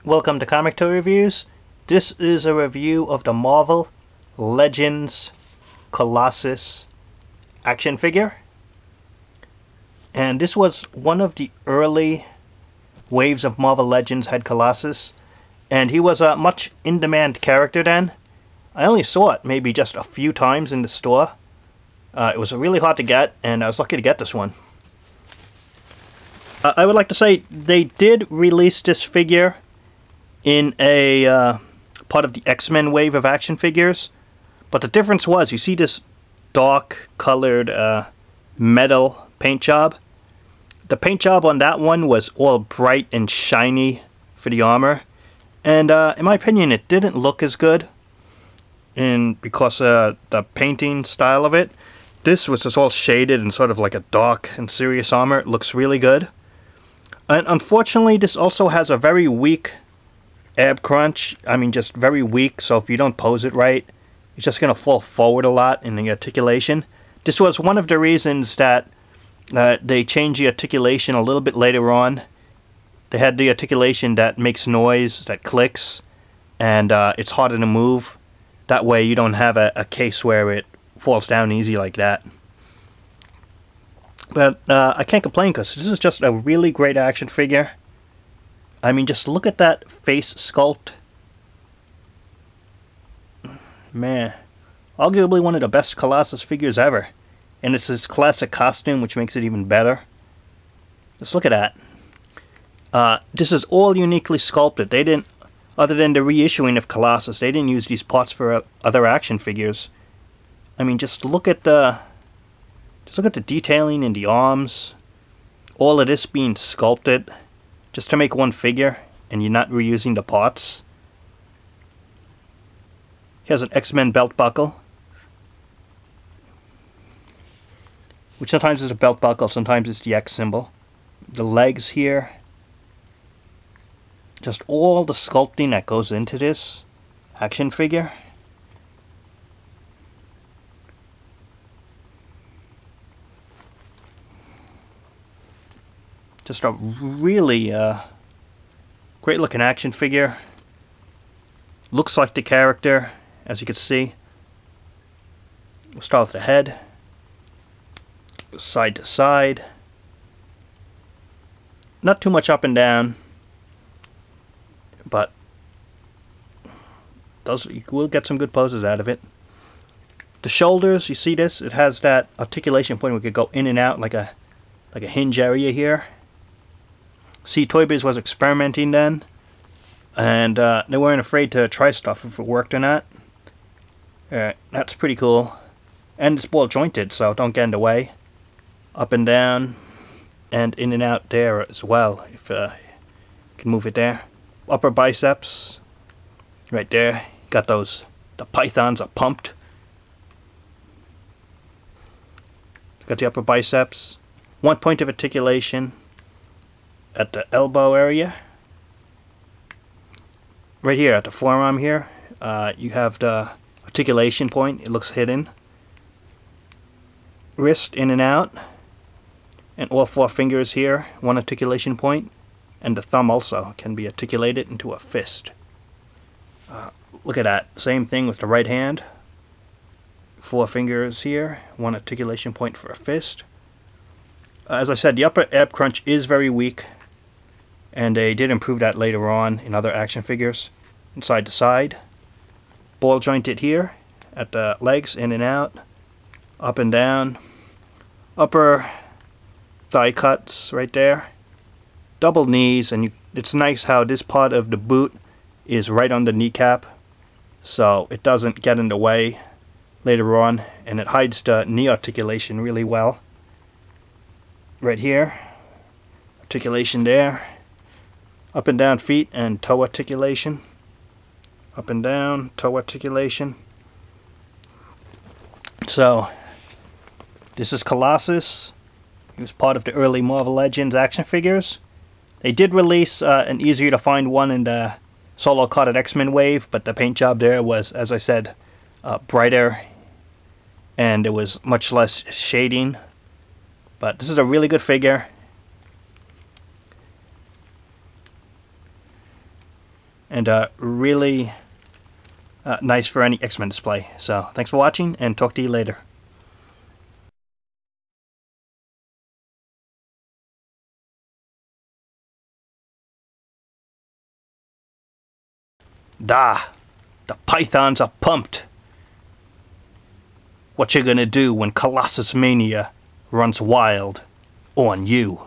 Welcome to Comic Toy Reviews. This is a review of the Marvel Legends Colossus action figure. And this was one of the early waves of Marvel Legends had Colossus. And he was a much in-demand character then. I only saw it maybe just a few times in the store. It was really hard to get, and I was lucky to get this one. I would like to say they did release this figure in a part of the X-Men wave of action figures, but the difference was, you see this dark colored metal paint job. The paint job on that one was all bright and shiny for the armor, and in my opinion it didn't look as good because the painting style of it. This was just all shaded and sort of like a dark and serious armor. It looks really good. And unfortunately this also has a very weak ab crunch. I mean, just very weak, so if you don't pose it right, it's just going to fall forward a lot in the articulation. This was one of the reasons that they changed the articulation a little bit later on. They had the articulation that makes noise, that clicks, and it's harder to move. That way you don't have a case where it falls down easy like that. But I can't complain because this is just a really great action figure. I mean, just look at that face sculpt. Man, arguably one of the best Colossus figures ever. And it's his classic costume, which makes it even better. Just look at that. This is all uniquely sculpted. They didn't, other than the reissuing of Colossus, they didn't use these parts for other action figures. I mean, just look at the detailing in the arms. All of this being sculpted just to make one figure, and you're not reusing the parts. He has an X-Men belt buckle, which sometimes is a belt buckle, sometimes it's the X symbol. The legs here. Just all the sculpting that goes into this action figure. Just a really great looking action figure. Looks like the character, as you can see. We'll start with the head. Side to side. Not too much up and down, but you will get some good poses out of it. The shoulders, you see this? It has that articulation point where it could go in and out like a hinge area here. See, Toy Biz was experimenting then, and they weren't afraid to try stuff if it worked or not. That's pretty cool. And it's ball jointed, so don't get in the way. Up and down, and in and out there as well, if you can move it there. Upper biceps, right there. Got those, the pythons are pumped. Got the upper biceps. One point of articulation at the elbow area. Right here at the forearm here, you have the articulation point. It looks hidden. Wrist in and out. And all four fingers here, one articulation point. And the thumb also can be articulated into a fist. Look at that. Same thing with the right hand. Four fingers here, one articulation point for a fist. As I said, the upper ab crunch is very weak, and they did improve that later on in other action figures. And side to side. Ball jointed here at the legs, in and out, up and down. Upper thigh cuts right there. Double knees, and it's nice how this part of the boot is right on the kneecap, so it doesn't get in the way later on, and it hides the knee articulation really well. Right here, articulation there. Up and down feet and toe articulation. Up and down, toe articulation. So, this is Colossus. He was part of the early Marvel Legends action figures. They did release an easier to find one in the solo carded X-Men wave, but the paint job there was, as I said, brighter, and it was much less shading. But this is a really good figure. and really nice for any X-Men display. So thanks for watching, and talk to you later. Da! The pythons are pumped! What you gonna do when Colossus Mania runs wild on you?